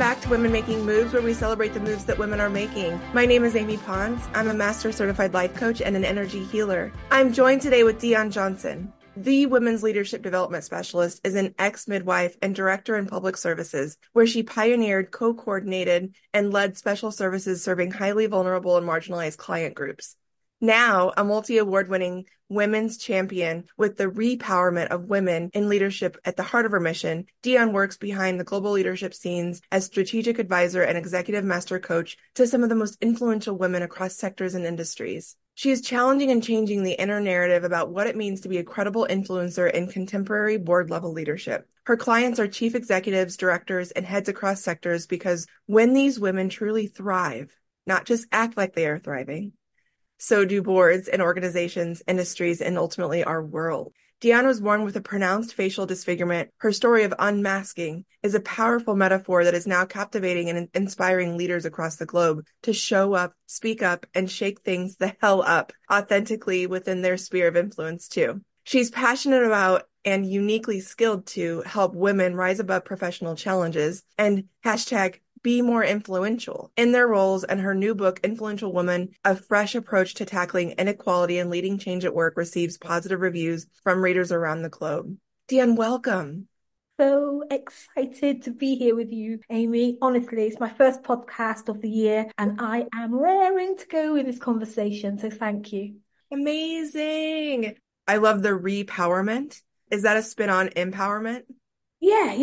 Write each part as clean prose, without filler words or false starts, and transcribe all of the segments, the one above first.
back to Women Making Moves, where we celebrate the moves that women are making. My name is Amy Pons. I'm a Master Certified Life Coach and an energy healer. I'm joined today with Dion Johnson. The Women's Leadership Development Specialist is an ex-midwife and director in public services, where she pioneered, co-coordinated, and led special services serving highly vulnerable and marginalized client groups. Now, a multi-award-winning women's champion with the REpowerment of women in leadership at the heart of her mission, Dion works behind the global leadership scenes as strategic advisor and executive master coach to some of the most influential women across sectors and industries. She is challenging and changing the inner narrative about what it means to be a credible influencer in contemporary board-level leadership. Her clients are chief executives, directors, and heads across sectors because when these women truly thrive, not just act like they are thriving, so do boards and organizations, industries, and ultimately our world. Dion was born with a pronounced facial disfigurement. Her story of unmasking is a powerful metaphor that is now captivating and inspiring leaders across the globe to show up, speak up, and shake things the hell up authentically within their sphere of influence too. She's passionate about and uniquely skilled to help women rise above professional challenges and #be more influential in their roles, and her new book, Influential Woman, A Fresh Approach to Tackling Inequality and Leading Change at Work, receives positive reviews from readers around the globe. Dion, welcome. So excited to be here with you, Amy. Honestly, it's my first podcast of the year, and I am raring to go with this conversation, so thank you. Amazing. I love the REpowerment. Is that a spin on empowerment? Yeah,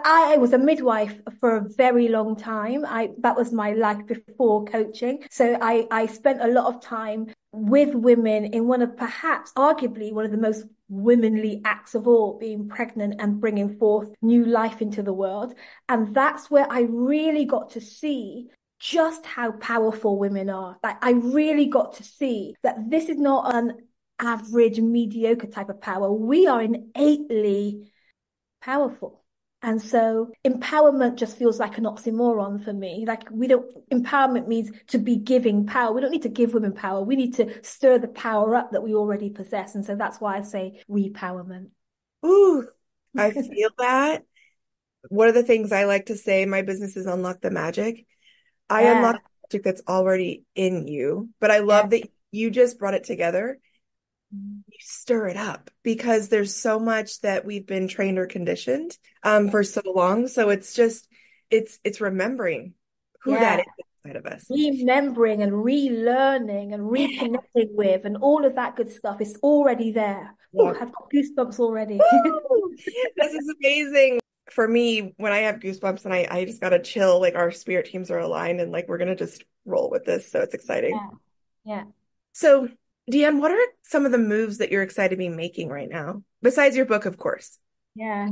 I was a midwife for a very long time. That was my life before coaching. So I spent a lot of time with women in one of perhaps arguably one of the most womanly acts of all, being pregnant and bringing forth new life into the world. And that's where I really got to see just how powerful women are. Like, I really got to see that this is not an average, mediocre type of power. We are innately powerful. And so empowerment just feels like an oxymoron for me. Empowerment means to be giving power. We don't need to give women power. We need to stir the power up that we already possess. And so that's why I say REpowerment. Ooh, I feel that. One of the things I like to say in my business is unlock the magic. I unlock the magic that's already in you, but I love that you just brought it together. You stir it up because there's so much that we've been trained or conditioned for so long. So it's remembering who that is inside of us. Remembering and relearning and reconnecting with and all of that good stuff is already there. Yeah. Ooh, I've got goosebumps already. This is amazing. For me, when I have goosebumps and I just got to chill, like our spirit teams are aligned and like we're going to just roll with this. So it's exciting. Yeah. So Dion, what are some of the moves that you're excited to be making right now? Besides your book, of course. Yeah.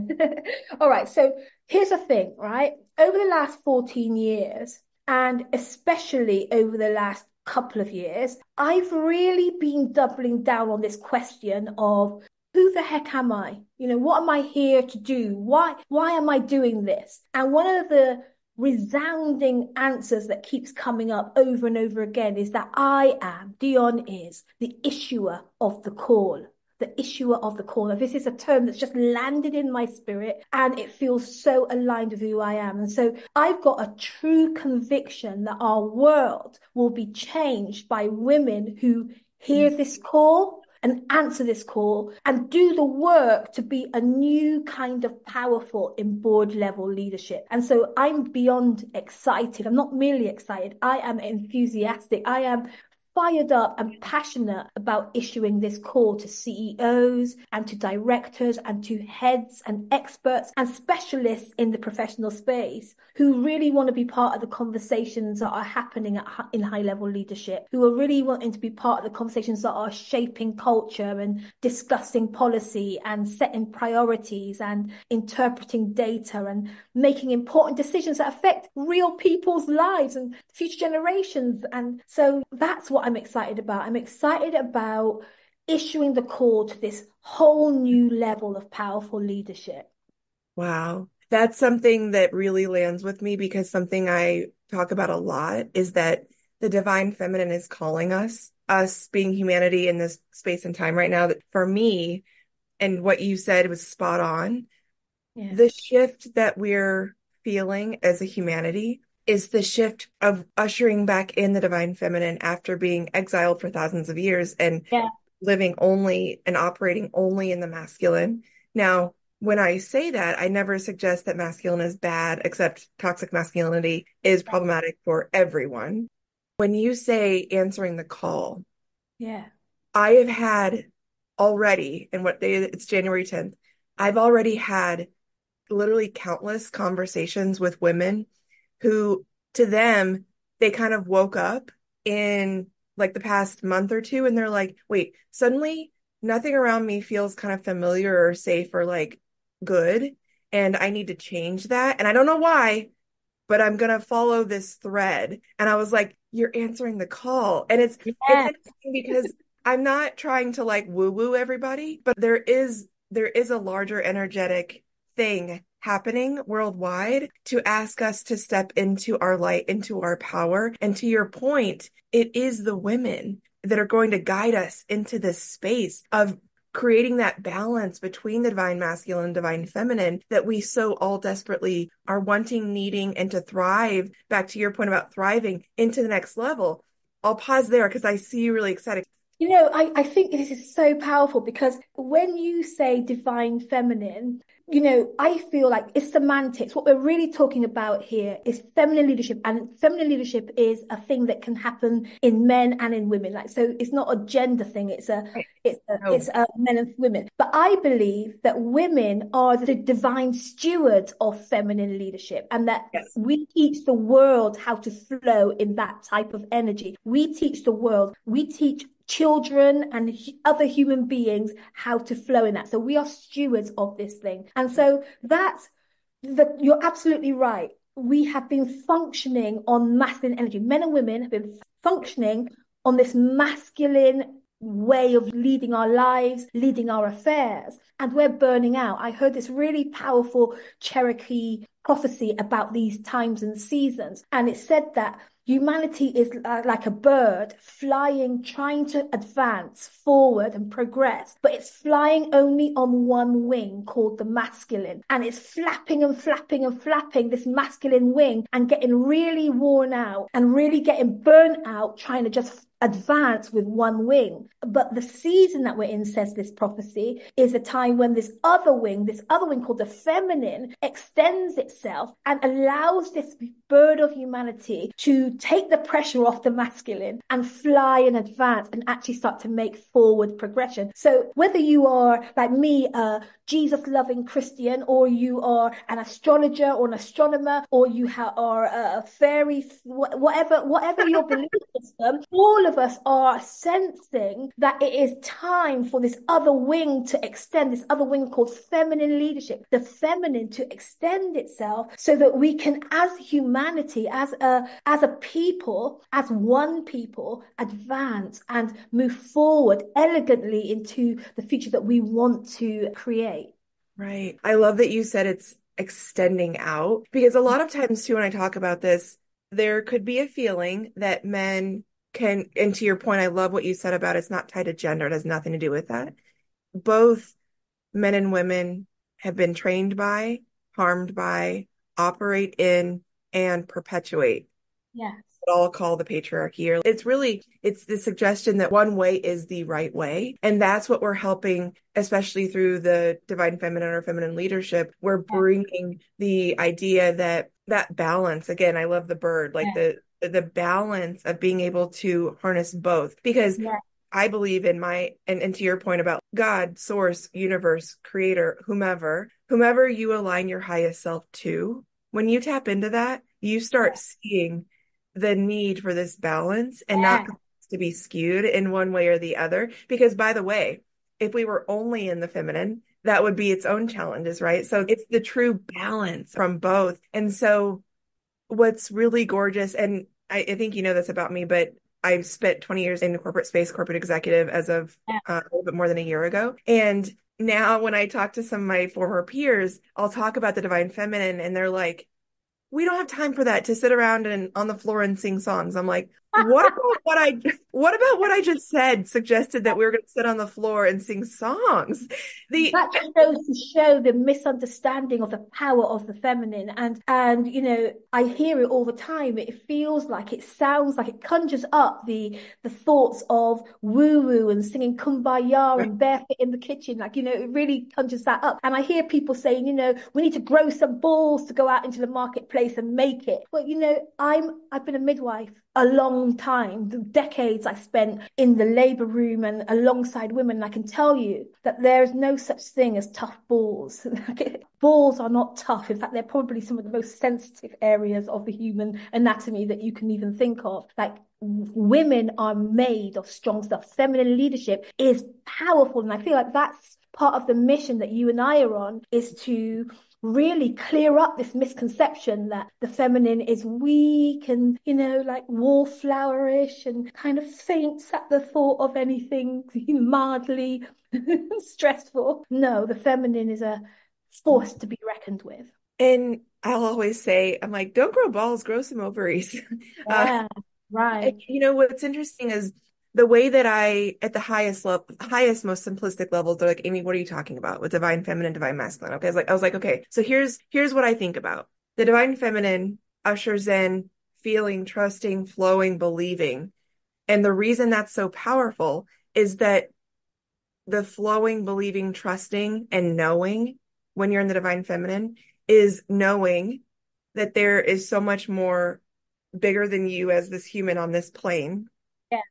All right. So here's the thing, right? Over the last 14 years, and especially over the last couple of years, I've really been doubling down on this question of who the heck am I? What am I here to do? Why am I doing this? And one of the resounding answers that keeps coming up over and over again is that Dion is the issuer of the call. The issuer of the call. Now, this is a term that's just landed in my spirit and it feels so aligned with who I am. And so I've got a true conviction that our world will be changed by women who hear this call and answer this call and do the work to be a new kind of powerful in board level leadership. And so I'm beyond excited. I'm not merely excited. I am enthusiastic. I am fired up and passionate about issuing this call to CEOs and to directors and to heads and experts and specialists in the professional space who really want to be part of the conversations that are happening in high-level leadership, who are really wanting to be part of the conversations that are shaping culture and discussing policy and setting priorities and interpreting data and making important decisions that affect real people's lives and future generations. And so that's what I'm excited about. I'm excited about issuing the call to this whole new level of powerful leadership. Wow. That's something that really lands with me because something I talk about a lot is that the divine feminine is calling us being humanity in this space and time right now. That for me, and what you said was spot on. Yeah. The shift that we're feeling as a humanity is the shift of ushering back in the divine feminine after being exiled for thousands of years and Yeah. living only and operating only in the masculine. Now, when I say that, I never suggest that masculine is bad, except toxic masculinity is problematic for everyone. When you say answering the call, Yeah. I have had already, and what day it's January 10th, I've already had literally countless conversations with women who, to them, they kind of woke up in like the past month or two and they're like, wait, suddenly nothing around me feels kind of familiar or safe or like good. And I need to change that. And I don't know why, but I'm gonna follow this thread. And I was like, you're answering the call. And it's Yeah. interesting because I'm not trying to like woo-woo everybody, but there is a larger energetic thing happening worldwide to ask us to step into our light, into our power. And to your point, it is the women that are going to guide us into this space of creating that balance between the divine masculine and divine feminine that we so all desperately are wanting, needing, and to thrive. Back to your point about thriving into the next level. I'll pause there because I see you really excited. I think this is so powerful because when you say divine feminine, I feel like it's semantics. What we're really talking about here is feminine leadership, and feminine leadership is a thing that can happen in men and in women. Like, so it's not a gender thing. It's a, Right. it's a, No. it's a men and women. But I believe that women are the divine stewards of feminine leadership, and that Yes. we teach the world how to flow in that type of energy. We teach the world. We teach children and other human beings how to flow in that. So we are stewards of this thing. And so you're absolutely right. We have been functioning on masculine energy. Men and women have been functioning on this masculine way of leading our lives, leading our affairs, and we're burning out. I heard this really powerful Cherokee prophecy about these times and seasons, and it said that humanity is like a bird flying, trying to advance forward and progress, but it's flying only on one wing called the masculine. And it's flapping and flapping and flapping this masculine wing and getting really worn out and really getting burnt out trying to just advance with one wing. But the season that we're in, says this prophecy, is a time when this other wing called the feminine, extends itself and allows this bird of humanity to take the pressure off the masculine and fly and advance and actually start to make forward progression. So whether you are like me, a Jesus-loving Christian, or you are an astrologer or an astronomer, or you are a fairy, whatever your belief system, all of us are sensing that it is time for this other wing to extend, this other wing called feminine leadership, the feminine to extend itself so that we can, as humanity, as a people, as one people, advance and move forward elegantly into the future that we want to create. Right. I love that you said it's extending out because a lot of times too, when I talk about this, there could be a feeling that men can, and to your point, I love what you said about it's not tied to gender. It has nothing to do with that. Both men and women have been trained by, harmed by, operate in, and perpetuate Yes. what I'll call the patriarchy. Or it's the suggestion that one way is the right way. And that's what we're helping, especially through the divine feminine or feminine leadership. We're bringing the idea that balance. Again, I love the bird, like the balance of being able to harness both, because I believe in and to your point about God, source, universe, creator, whomever you align your highest self to, when you tap into that, you start seeing the need for this balance and not to be skewed in one way or the other. Because by the way, if we were only in the feminine, that would be its own challenges, right? So it's the true balance from both. And so what's really gorgeous, and I think you know this about me, but I've spent 20 years in the corporate space, corporate executive as of a little bit more than a year ago. And now when I talk to some of my former peers, I'll talk about the divine feminine and they're like, we don't have time for that to sit around and on the floor and sing songs. I'm like, What about what I just said suggested that we were going to sit on the floor and sing songs? The That just goes to show the misunderstanding of the power of the feminine. And I hear it all the time. It feels like, it sounds like, it conjures up the thoughts of woo-woo and singing Kumbaya and barefoot in the kitchen. Like, it really conjures that up. And I hear people saying, we need to grow some balls to go out into the marketplace and make it. Well, I've been a midwife a long time. The decades I spent in the labor room and alongside women. And I can tell you that there is no such thing as tough balls. Balls are not tough. In fact, they're probably some of the most sensitive areas of the human anatomy that you can even think of. Like, women are made of strong stuff. Feminine leadership is powerful. And I feel like that's part of the mission that you and I are on, is to really clear up this misconception that the feminine is weak and, like wallflowerish and kind of faints at the thought of anything mildly stressful. No, the feminine is a force to be reckoned with. And I'll always say, I'm like, don't grow balls, grow some ovaries. Yeah, right. What's interesting is the way that at the highest level, highest, most simplistic levels, they're like, Amy, what are you talking about with divine feminine, divine masculine? Okay. I was like, okay, so here's what I think about. The divine feminine ushers in feeling, trusting, flowing, believing. And the reason that's so powerful is that the flowing, believing, trusting, and knowing when you're in the divine feminine is knowing that there is so much more bigger than you as this human on this plane, Yeah.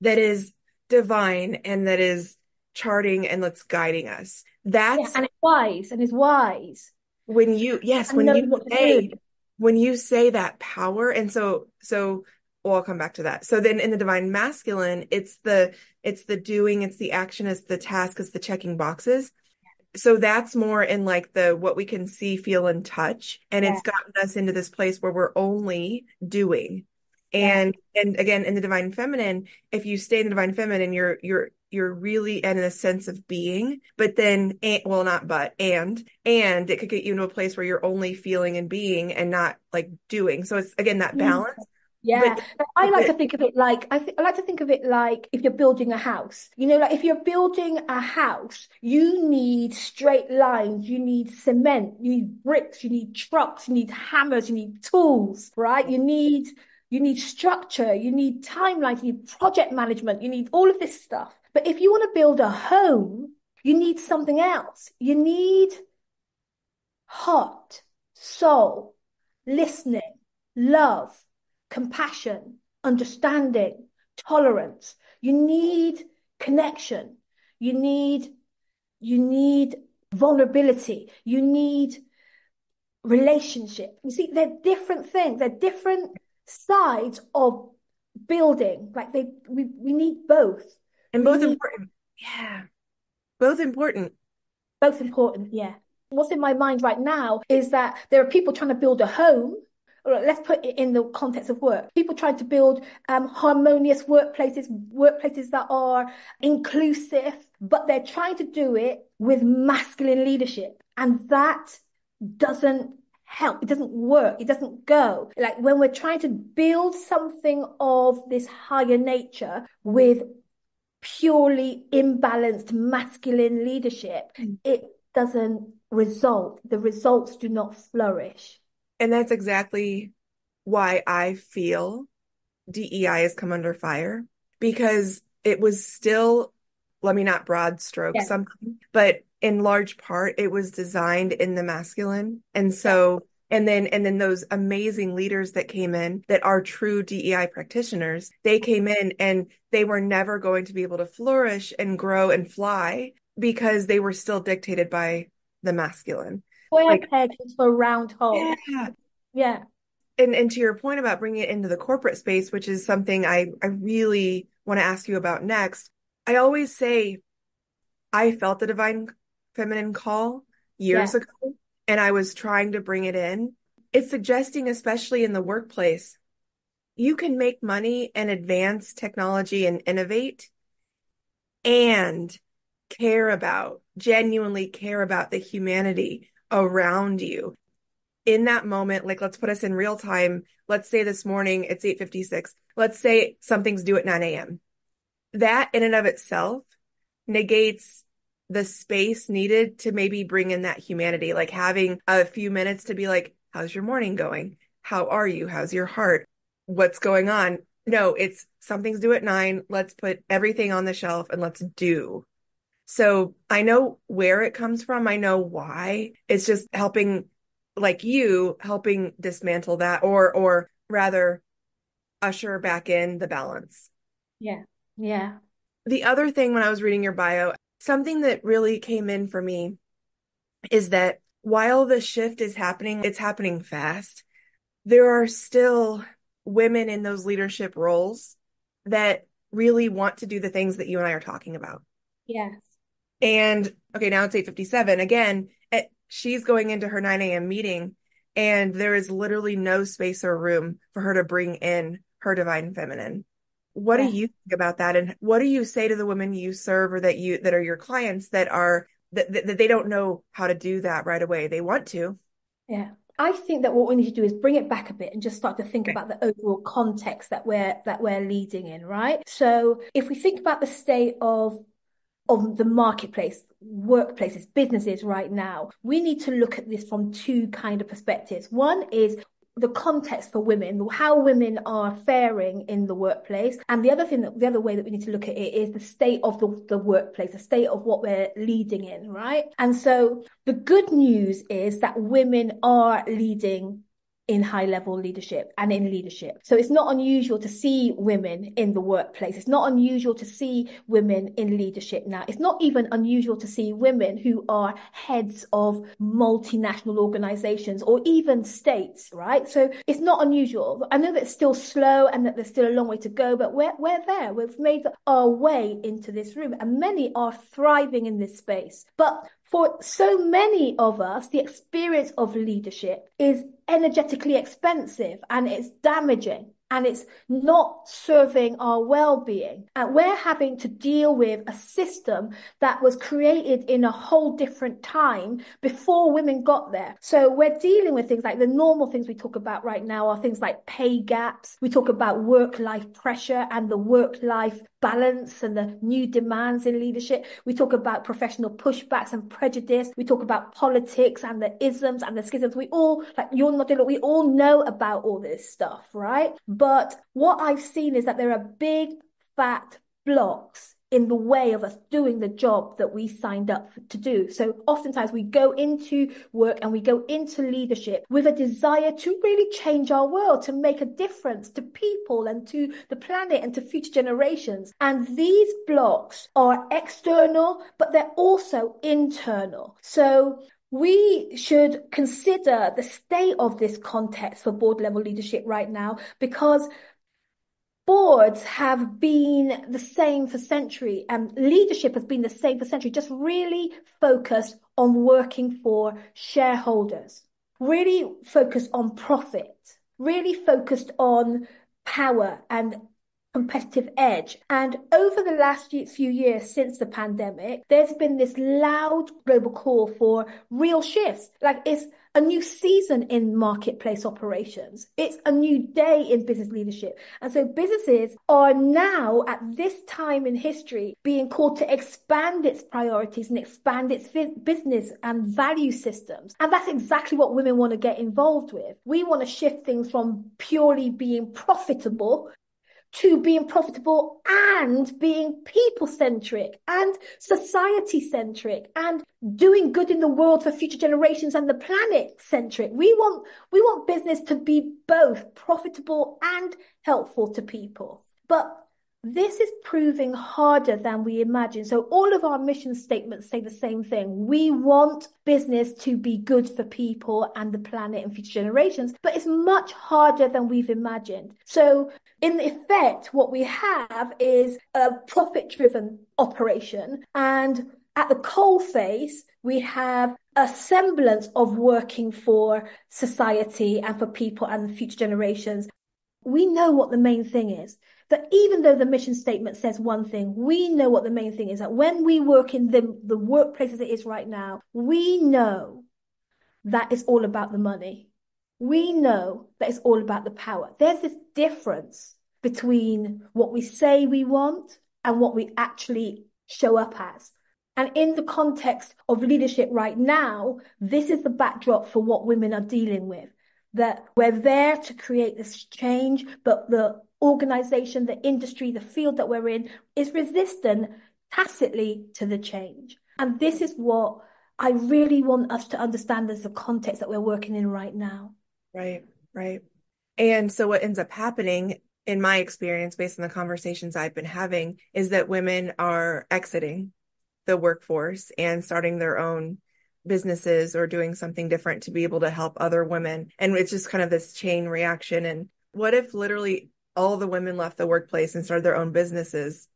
that is divine and that is charting and that's guiding us. Yeah. That's And it's wise and is wise yes, and knows what to do. when you say that power. And well, I'll come back to that. So then in the divine masculine, it's the doing, it's the action, it's the task, it's the checking boxes. So that's more in like the what we can see, feel, and touch. And Yeah. it's gotten us into this place where we're only doing. Yeah. And again, in the divine feminine, if you stay in the divine feminine, you're really in a sense of being, but then, well, not but, and it could get you into a place where you're only feeling and being and not like doing. So it's again that balance. Yeah, But, but I like but to think of it like I like to think of it like if you're building a house. Like if you're building a house, you need straight lines, you need cement, you need bricks, you need trucks, you need hammers, you need tools, right? You need structure, you need timelines, you need project management, you need all of this stuff. But if you want to build a home, you need something else. You need heart, soul, listening, love, compassion, understanding, tolerance. You need connection. You need vulnerability. You need relationship. You see, they're different things. They're different sides of building. Like we need both. and We both need important. Yeah, both important. both important. Yeah. What's in my mind right now is that there are people trying to build a home. Let's put it in the context of work. People trying to build harmonious workplaces that are inclusive, but they're trying to do it with masculine leadership. And that doesn't help. It doesn't work. It doesn't go. Like when we're trying to build something of this higher nature with purely imbalanced masculine leadership, it doesn't result. The results do not flourish. And that's exactly why I feel DEI has come under fire, because it was still, let me not broad stroke Yeah. something, but in large part, it was designed in the masculine. And Yeah. so, and then those amazing leaders that came in that are true DEI practitioners, they came in and they were never going to be able to flourish and grow and fly because they were still dictated by the masculine. Square Like, peg into a round hole. yeah. Yeah. And to your point about bringing it into the corporate space, which is something I really want to ask you about next. I always say I felt the divine feminine call years Yeah. ago, and I was trying to bring it in. It's suggesting, especially in the workplace, you can make money and advance technology and innovate and genuinely care about the humanity around you. in that moment, like let's put us in real time. Let's say this morning it's 8:56. Let's say something's due at 9 a.m. That in and of itself negates the space needed to maybe bring in that humanity, like having a few minutes to be like, how's your morning going? How are you? How's your heart? What's going on? No, it's something's due at 9. Let's put everything on the shelf and let's do. So I know where it comes from. I know why. It's just helping, like you, helping dismantle that or rather usher back in the balance. Yeah. Yeah. The other thing when I was reading your bio, something that really came in for me is that while the shift is happening, it's happening fast. There are still women in those leadership roles that really want to do the things that you and I are talking about. Yes. And okay, now it's 8:57. Again, she's going into her 9 a.m. meeting, and there is literally no space or room for her to bring in her divine feminine. What do Yeah. you think about that? And what do you say to the women you serve or that are your clients that they don't know how to do that right away? They want to. Yeah. I think that what we need to do is bring it back a bit and just start to think Okay. about the overall context that we're leading in, right? So if we think about the state of the marketplace, workplaces, businesses right now, we need to look at this from two kind of perspectives. One is the context for women, how women are faring in the workplace. And the other way that we need to look at it is the state of the workplace, the state of what we're leading in, right? And so the good news is that women are leading in high level leadership and in leadership. So it's not unusual to see women in the workplace. It's not unusual to see women in leadership now. It's not even unusual to see women who are heads of multinational organizations or even states, right? So it's not unusual. I know that it's still slow and that there's still a long way to go, but we're there. We've made our way into this room and many are thriving in this space. But for so many of us, the experience of leadership is energetically expensive and it's damaging and it's not serving our well-being. And we're having to deal with a system that was created in a whole different time before women got there. So we're dealing with things like the normal things we talk about right now are things like pay gaps. We talk about work-life pressure and the work-life balance and the new demands in leadership. We talk about professional pushbacks and prejudice. We talk about politics and the isms and the schisms. We all, like you're not doing it, we all know about all this stuff, right? But what I've seen is that there are big, fat blocks in the way of us doing the job that we signed up to do. So oftentimes we go into work and we go into leadership with a desire to really change our world, to make a difference to people and to the planet and to future generations. And these blocks are external, but they're also internal. So we should consider the state of this context for board level leadership right now, because boards have been the same for centuries, and leadership has been the same for centuries, just really focused on working for shareholders, really focused on profit, really focused on power and competitive edge. And over the last few years since the pandemic, there's been this loud global call for real shifts. Like it's a new season in marketplace operations. It's a new day in business leadership. And so businesses are now at this time in history being called to expand its priorities and expand its business and value systems. And that's exactly what women want to get involved with. We want to shift things from purely being profitable to being profitable and being people-centric and society-centric and doing good in the world for future generations and the planet-centric. We want business to be both profitable and helpful to people. But this is proving harder than we imagine. So all of our mission statements say the same thing. We want business to be good for people and the planet and future generations, but it's much harder than we've imagined. So in effect, what we have is a profit-driven operation, and at the coalface, we have a semblance of working for society and for people and future generations. We know what the main thing is. That even though the mission statement says one thing, we know what the main thing is. That when we work in the workplace as it is right now, we know that it's all about the money. we know that it's all about the power. There's this difference between what we say we want and what we actually show up as. And in the context of leadership right now, this is the backdrop for what women are dealing with. That we're there to create this change, but the organization, the industry, the field that we're in is resistant tacitly to the change. And this is what I really want us to understand as the context that we're working in right now. Right, right. And so what ends up happening, in my experience, based on the conversations I've been having, is that women are exiting the workforce and starting their own businesses or doing something different to be able to help other women. And it's just kind of this chain reaction. And what if literally all the women left the workplace and started their own businesses?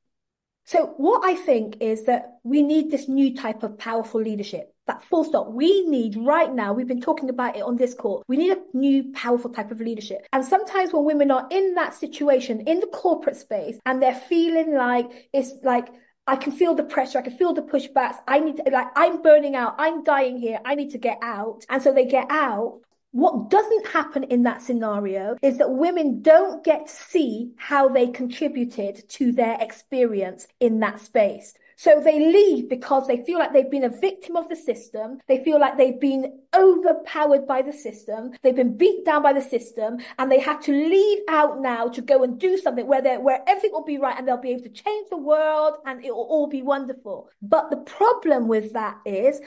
So what I think is that we need this new type of powerful leadership. That full stop. We need right now, we've been talking about it on this call, we need a new powerful type of leadership. And sometimes when women are in that situation, in the corporate space, and they're feeling like, it's like, I can feel the pressure, I can feel the pushbacks, I need to, like, I'm burning out, I'm dying here, I need to get out. And so they get out. What doesn't happen in that scenario is that women don't get to see how they contributed to their experience in that space. So they leave because they feel like they've been a victim of the system. They feel like they've been overpowered by the system. They've been beat down by the system, and they have to leave out now to go and do something where everything will be right and they'll be able to change the world and it will all be wonderful. But the problem with that is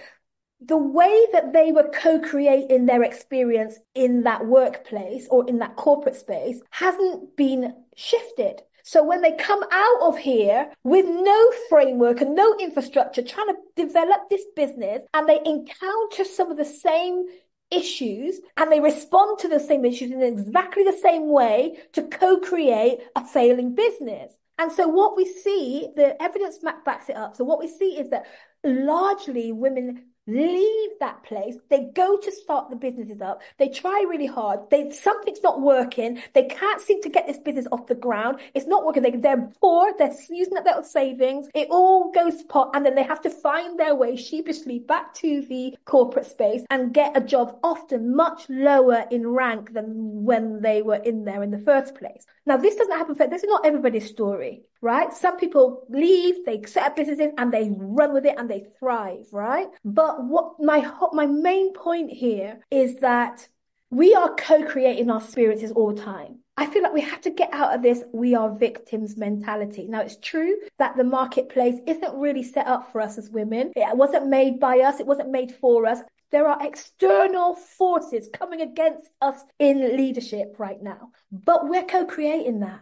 the way that they were co-creating their experience in that workplace or in that corporate space hasn't been shifted. So when they come out of here with no framework and no infrastructure, trying to develop this business, and they encounter some of the same issues and they respond to the same issues in exactly the same way to co-create a failing business. And so what we see, the evidence backs it up. So what we see is that largely women leave that place. They go to start the businesses up. They try really hard. Something's not working. They can't seem to get this business off the ground. It's not working. They're poor. They're using up their savings. It all goes to pot. And then they have to find their way sheepishly back to the corporate space and get a job often much lower in rank than when they were in there in the first place. Now, this doesn't happen. This is not everybody's story, right? Some people leave, they set up businesses and they run with it and they thrive, right? But what my main point here is that we are co-creating our experiences all the time. I feel like we have to get out of this we are victims mentality. Now, it's true that the marketplace isn't really set up for us as women. It wasn't made by us. It wasn't made for us. There are external forces coming against us in leadership right now, but we're co-creating that.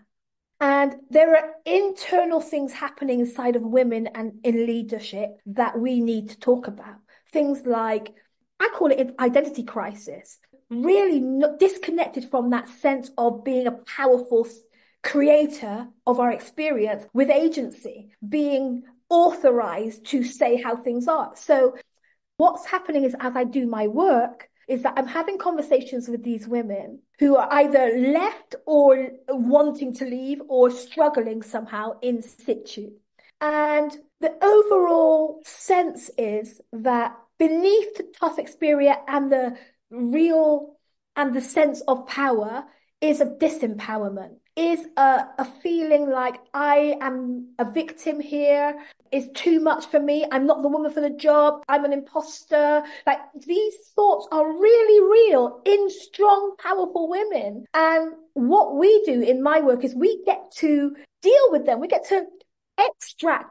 And there are internal things happening inside of women and in leadership that we need to talk about. Things like, I call it an identity crisis, really disconnected from that sense of being a powerful creator of our experience with agency, being authorized to say how things are. So what's happening is, as I do my work, is that I'm having conversations with these women who are either left or wanting to leave or struggling somehow in situ. And the overall sense is that beneath the tough experience and the real and the sense of power is a disempowerment, is a feeling like I am a victim here, is too much for me, I'm not the woman for the job, I'm an imposter. Like, these thoughts are really real in strong, powerful women. And what we do in my work is we get to deal with them. We get to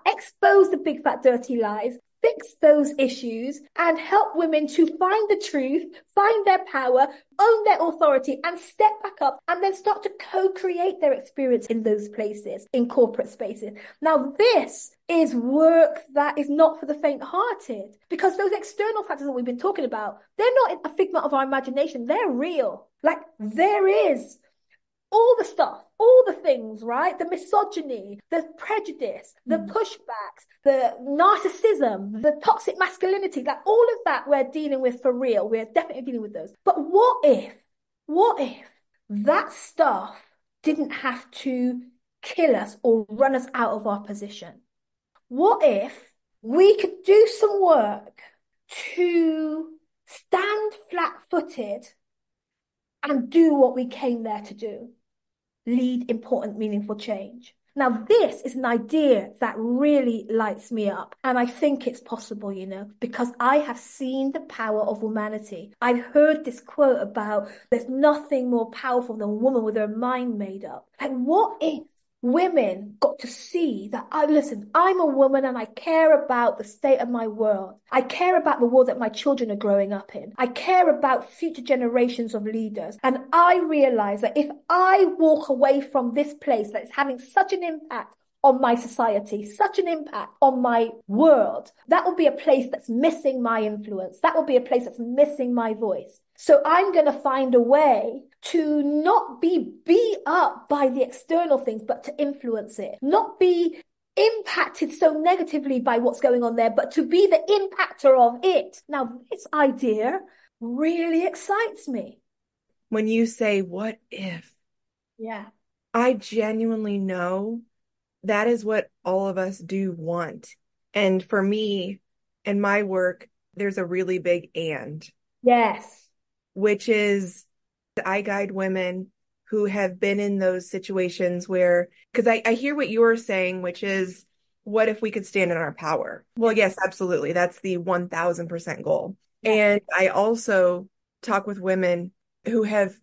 expose the big fat dirty lies, fix those issues, and help women to find the truth, find their power, own their authority, and step back up and then start to co-create their experience in those places, in corporate spaces. Now, this is work that is not for the faint-hearted, because those external factors that we've been talking about, they're not a figment of our imagination. They're real. Like, there is all the stuff, all the things, right? The misogyny, the prejudice, the pushbacks, the narcissism, the toxic masculinity, like all of that we're dealing with for real. We're definitely dealing with those. But what if that stuff didn't have to kill us or run us out of our position? What if we could do some work to stand flat-footed and do what we came there to do. Lead important, meaningful change. Now, this is an idea that really lights me up. And I think it's possible, because I have seen the power of womanity. I've heard this quote about there's nothing more powerful than a woman with her mind made up. Like, what if women got to see that, listen, I'm a woman and I care about the state of my world. I care about the world that my children are growing up in. I care about future generations of leaders. And I realize that if I walk away from this place that is having such an impact on my society, such an impact on my world, that will be a place that's missing my influence. That will be a place that's missing my voice. So I'm going to find a way to not be beat up by the external things, but to influence it, not be impacted so negatively by what's going on there, but to be the impactor of it. Now, this idea really excites me. When you say, what if? Yeah. I genuinely know that is what all of us do want. And for me and my work, there's a really big and. Yes. Which is I guide women who have been in those situations where, because I hear what you're saying, which is, what if we could stand in our power? Well, yes, absolutely. That's the 1000% goal. Yeah. And I also talk with women who have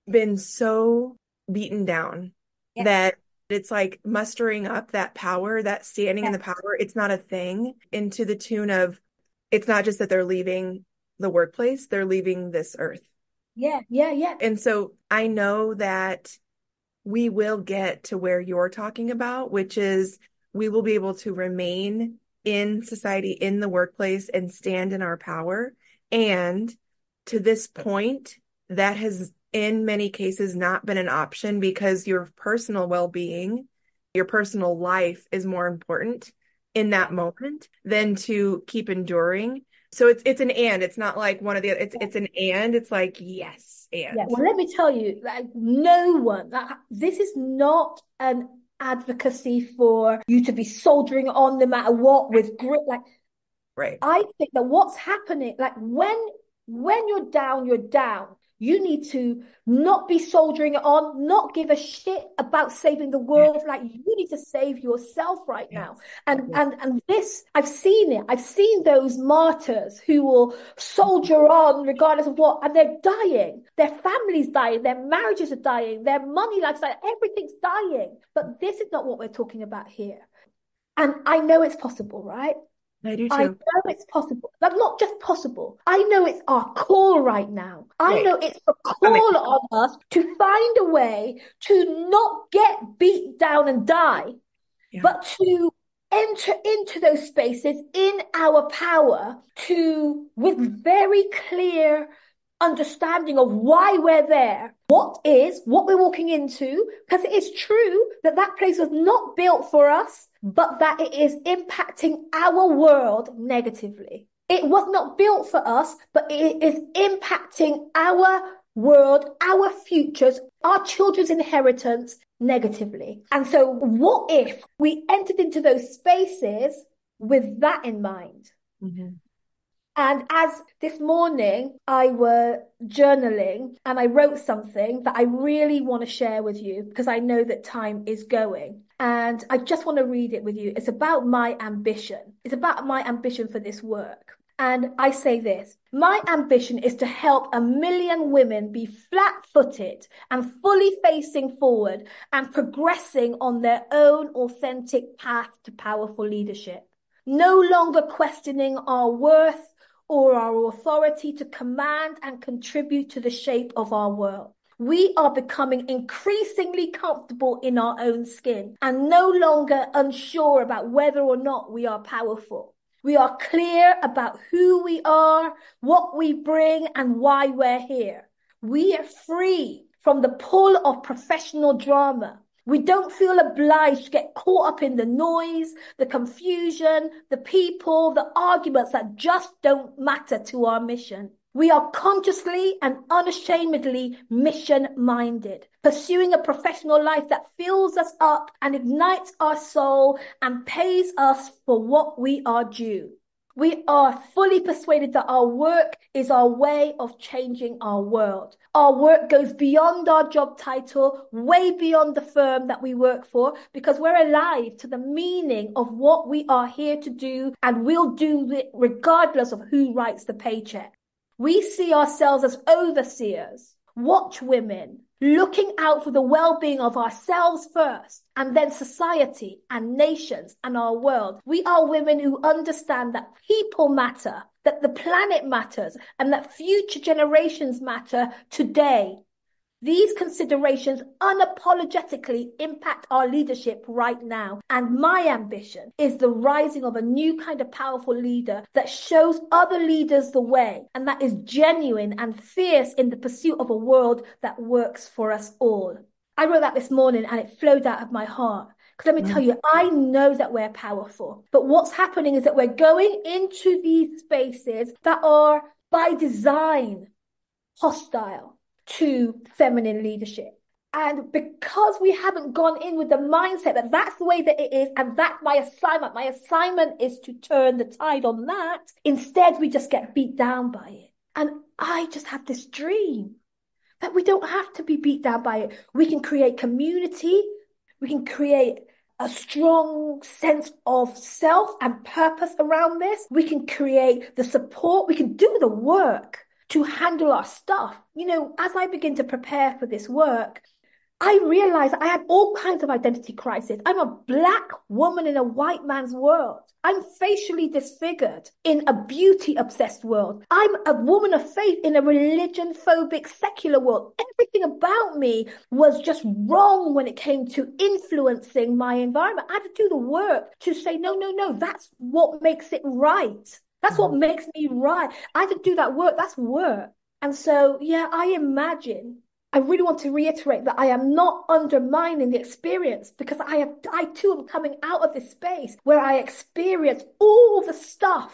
been so beaten down that it's like mustering up that power, that standing in the power. It's not a thing, into the tune of, it's not just that they're leaving the workplace, they're leaving this earth. Yeah. And so I know that we will get to where you're talking about, which is we will be able to remain in society, in the workplace, and stand in our power. And to this point, that has in many cases not been an option, because your personal well-being, your personal life is more important in that moment than to keep enduring. So it's an and. It's not like one of the other. It's an and. It's like, yes, and. Yeah. Well, let me tell you, no one. This is not an advocacy for you to be soldiering on no matter what with grit. Right. I think that what's happening, when you're down, you're down. You need to not be soldiering it on, not give a shit about saving the world. You need to save yourself right now. And this, I've seen it. I've seen those martyrs who will soldier on regardless of what, and they're dying. Their families dying, their marriages are dying, their money lives dying, everything's dying. But this is not what we're talking about here. And I know it's possible, right? I do too. I know it's possible. But not just possible. I know it's our call right now. I know it's a call on us to find a way to not get beat down and die, but to enter into those spaces in our power, with very clear understanding of why we're there, what we're walking into, because it is true that place was not built for us, but that it is impacting our world negatively. It was not built for us, but it is impacting our world, our futures, our children's inheritance negatively. And so what if we entered into those spaces with that in mind? Mm-hmm. And as this morning I were journaling and I wrote something that I really want to share with you, because I know that time is going. And I just want to read it with you. It's about my ambition. It's about my ambition for this work. And I say this: my ambition is to help 1 million women be flat-footed and fully facing forward and progressing on their own authentic path to powerful leadership. No longer questioning our worth or our authority to command and contribute to the shape of our world. We are becoming increasingly comfortable in our own skin and no longer unsure about whether or not we are powerful. We are clear about who we are, what we bring, and why we're here. We are free from the pull of professional drama. We don't feel obliged to get caught up in the noise, the confusion, the people, the arguments that just don't matter to our mission. We are consciously and unashamedly mission-minded, pursuing a professional life that fills us up and ignites our soul and pays us for what we are due. We are fully persuaded that our work is our way of changing our world. Our work goes beyond our job title, way beyond the firm that we work for, because we're alive to the meaning of what we are here to do, and we'll do it regardless of who writes the paycheck. We see ourselves as overseers, watchwomen, looking out for the well-being of ourselves first, and then society and nations and our world. We are women who understand that people matter, that the planet matters, and that future generations matter today. These considerations unapologetically impact our leadership right now. And my ambition is the rising of a new kind of powerful leader that shows other leaders the way, and that is genuine and fierce in the pursuit of a world that works for us all. I wrote that this morning and it flowed out of my heart. Because let me tell you, I know that we're powerful. But what's happening is that we're going into these spaces that are by design hostile to feminine leadership. And because we haven't gone in with the mindset that that's the way that it is, and that's my assignment is to turn the tide on that, instead we just get beat down by it. And I just have this dream that we don't have to be beat down by it. We can create community, we can create a strong sense of self and purpose around this. We can create the support, we can do the work to handle our stuff. You know, as I begin to prepare for this work, I realized I had all kinds of identity crises. I'm a Black woman in a white man's world. I'm facially disfigured in a beauty-obsessed world. I'm a woman of faith in a religion-phobic secular world. Everything about me was just wrong when it came to influencing my environment. I had to do the work to say, no, that's what makes it right. That's what makes me right. I had to do that work. That's work. And so, yeah, I really want to reiterate that I am not undermining the experience, because I too am coming out of this space where I experienced all the stuff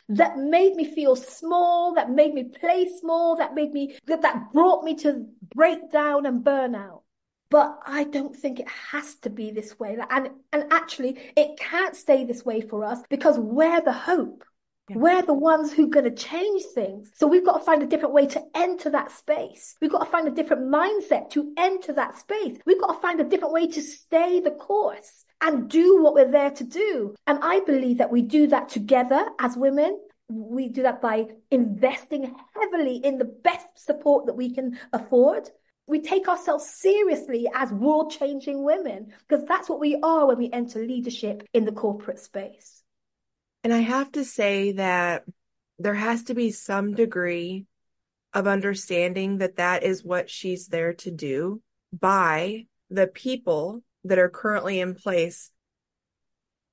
that made me feel small, that made me play small, that brought me to breakdown and burnout. But I don't think it has to be this way. And actually, it can't stay this way for us, because we're the hope. Yeah. We're the ones who are going to change things. So we've got to find a different way to enter that space. We've got to find a different mindset to enter that space. We've got to find a different way to stay the course and do what we're there to do. And I believe that we do that together as women. We do that by investing heavily in the best support that we can afford. We take ourselves seriously as world-changing women, because that's what we are when we enter leadership in the corporate space. And I have to say that there has to be some degree of understanding that that is what she's there to do by the people that are currently in place.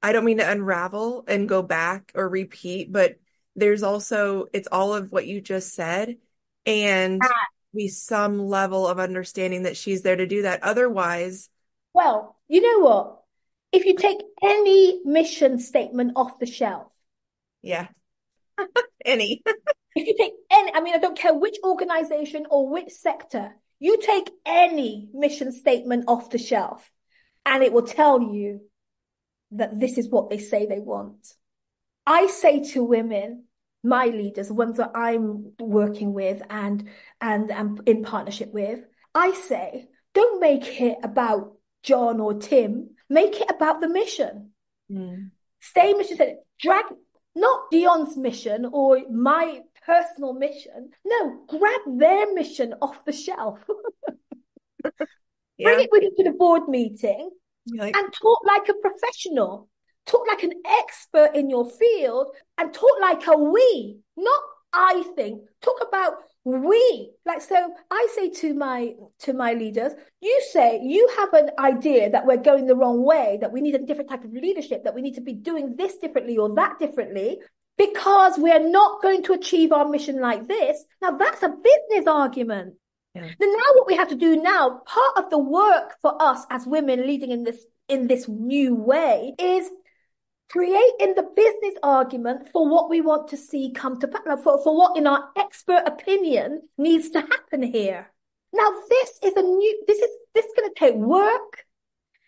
I don't mean to unravel and go back or repeat, but there's also, it's all of what you just said, and be some level of understanding that she's there to do that. Otherwise, well, you know what? If you take any mission statement off the shelf. Yeah. Any. If you take any, I don't care which organization or which sector, you take any mission statement off the shelf and it will tell you that this is what they say they want. I say to women, my leaders, the ones that I'm working with and in partnership with, I say, don't make it about John or Tim. Make it about the mission. Stay mission. Drag not Dion's mission or my personal mission. No, grab their mission off the shelf. Bring it with you to the board meeting and talk like a professional. Talk like an expert in your field and talk like a we, not I think. Talk about we. So I say to my leaders, you say you have an idea that we're going the wrong way, that we need a different type of leadership, that we need to be doing this differently or that differently, because we're not going to achieve our mission like this. Now that's a business argument. Yeah. Then now what we have to do now, part of the work for us as women leading in this new way is creating the business argument for what we want to see come to pass, for what in our expert opinion needs to happen here. Now this is going to take work.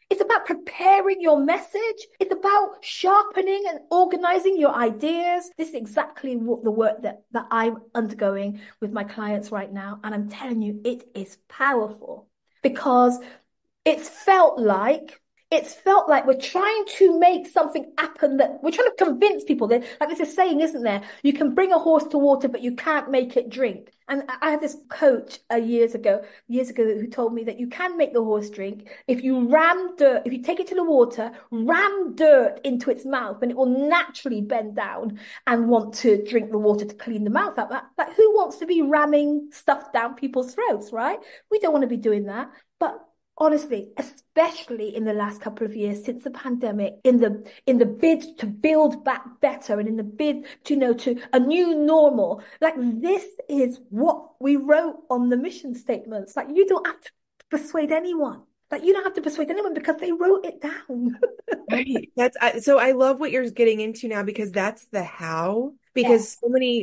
It's about preparing your message. It's about sharpening and organizing your ideas. This is exactly what the work that I'm undergoing with my clients right now. And I'm telling you, it is powerful because it's felt like we're trying to make something happen, that we're trying to convince people that, like there's a saying, isn't there? You can bring a horse to water, but you can't make it drink. And I had this coach years ago, who told me that you can make the horse drink if you take it to the water, ram dirt into its mouth, and it will naturally bend down and want to drink the water to clean the mouth out. Like who wants to be ramming stuff down people's throats, right? We don't want to be doing that. But honestly, especially in the last couple of years since the pandemic, in the bid to build back better and in the bid to a new normal, like this is what we wrote on the mission statements. Like you don't have to persuade anyone. Like you don't have to persuade anyone because they wrote it down. Right. So I love what you're getting into now, because that's the how. Because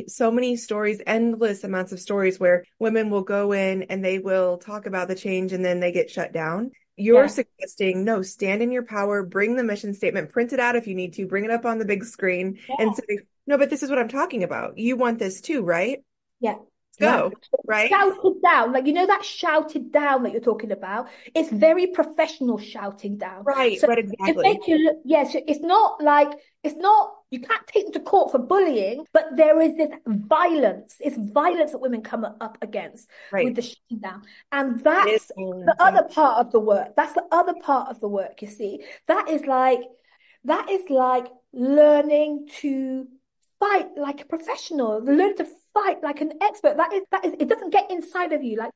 so many stories, endless amounts of stories where women will go in and they will talk about the change and then they get shut down. You're suggesting, no, stand in your power, bring the mission statement, print it out if you need to, bring it up on the big screen and say, no, but this is what I'm talking about. You want this too, right? Yeah. Go, right? Shouted down, like that shouted down that you're talking about. It's very professional shouting down. Right, so right, exactly. To make you look, so it's not, you can't take them to court for bullying, but there is this violence. It's violence that women come up against with the shouting down. And that's the other part of the work. That's the other part of the work, you see. That is like learning to fight like a professional, learn to fight like an expert. That is, it doesn't get inside of you. Like,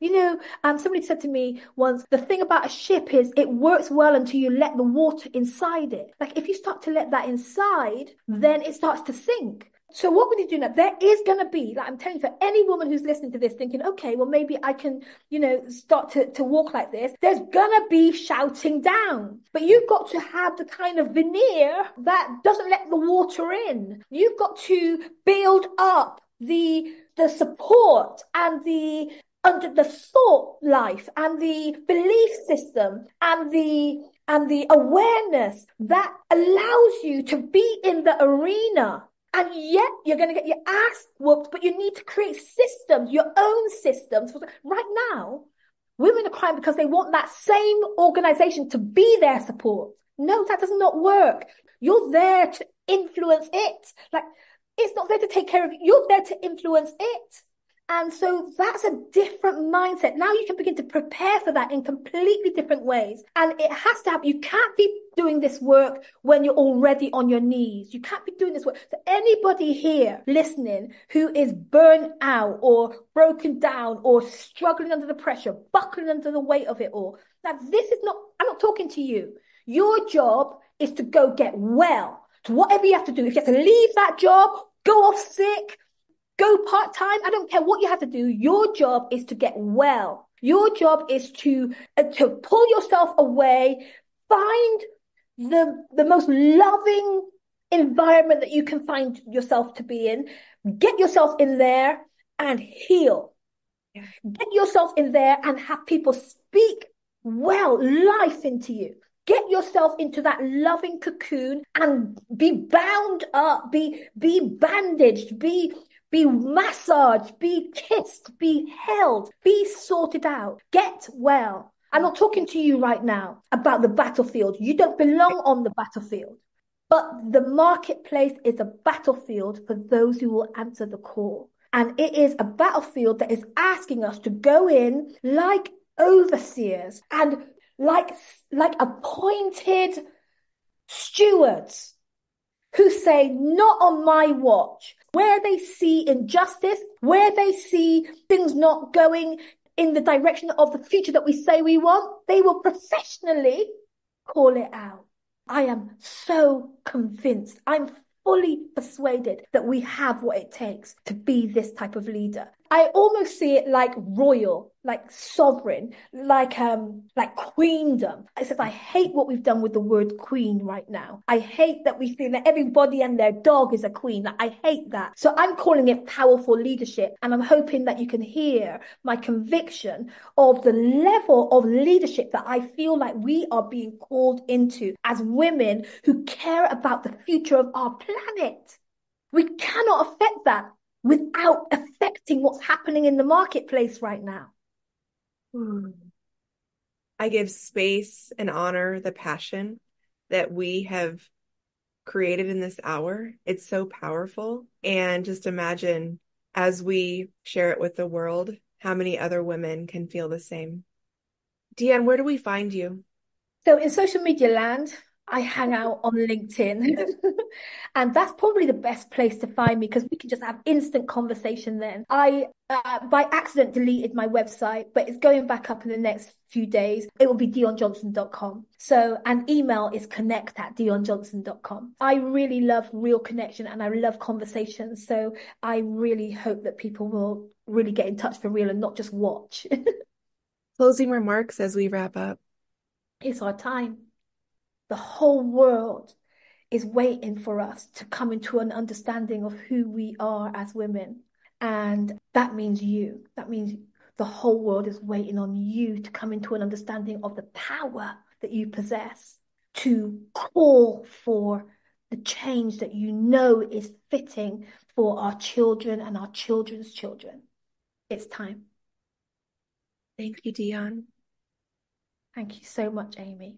somebody said to me once, the thing about a ship is it works well until you let the water inside it. Like if you start to let that inside, then it starts to sink. So what would you do now? There is going to be, like I'm telling you, for any woman who's listening to this thinking, okay, well, maybe I can, start to walk like this. There's going to be shouting down. But you've got to have the kind of veneer that doesn't let the water in. You've got to build up the support and under the thought life and the belief system and the awareness that allows you to be in the arena. And yet you're going to get your ass whooped, but you need to create systems, your own systems. Right now, women are crying because they want that same organization to be their support. No, that does not work. You're there to influence it. Like, it's not there to take care of you. You're there to influence it. And so that's a different mindset. Now you can begin to prepare for that in completely different ways. And it has to happen. You can't be doing this work when you're already on your knees. You can't be doing this work. So anybody here listening who is burnt out or broken down or struggling under the pressure, buckling under the weight of it all. Now, I'm not talking to you. Your job is to go get well. So whatever you have to do, if you have to leave that job, go off sick, go part-time, I don't care what you have to do. Your job is to get well. Your job is to pull yourself away, find the most loving environment that you can find yourself to be in, get yourself in there and heal. Yeah. Get yourself in there and have people speak life into you. Get yourself into that loving cocoon and be bound up, be bandaged, be massaged, be kissed, be held, be sorted out. Get well. I'm not talking to you right now about the battlefield. You don't belong on the battlefield. But the marketplace is a battlefield for those who will answer the call. And it is a battlefield that is asking us to go in like overseers and like appointed stewards who say, not on my watch. Where they see injustice, where they see things not going in the direction of the future that we say we want, they will professionally call it out. I am so convinced, I'm fully persuaded that we have what it takes to be this type of leader. I almost see it like royal, like sovereign, like queendom. Except I hate what we've done with the word queen right now. I hate that we feel that everybody and their dog is a queen. Like, I hate that. So I'm calling it powerful leadership. And I'm hoping that you can hear my conviction of the level of leadership that I feel like we are being called into as women who care about the future of our planet. We cannot affect that without affecting what's happening in the marketplace right now. I give space and honor the passion that we have created in this hour. It's so powerful. And just imagine as we share it with the world, how many other women can feel the same. Dion, where do we find you? So in social media land, I hang out on LinkedIn. And that's probably the best place to find me because we can just have instant conversation then. I, by accident, deleted my website, but it's going back up in the next few days. It will be dionjohnson.com. So, and email is connect@dionjohnson.com. I really love real connection and I love conversations. So I really hope that people will really get in touch for real and not just watch. Closing remarks as we wrap up. It's our time. The whole world is waiting for us to come into an understanding of who we are as women. And that means you. That means the whole world is waiting on you to come into an understanding of the power that you possess to call for the change that you know is fitting for our children and our children's children. It's time. Thank you, Dion. Thank you so much, Amy.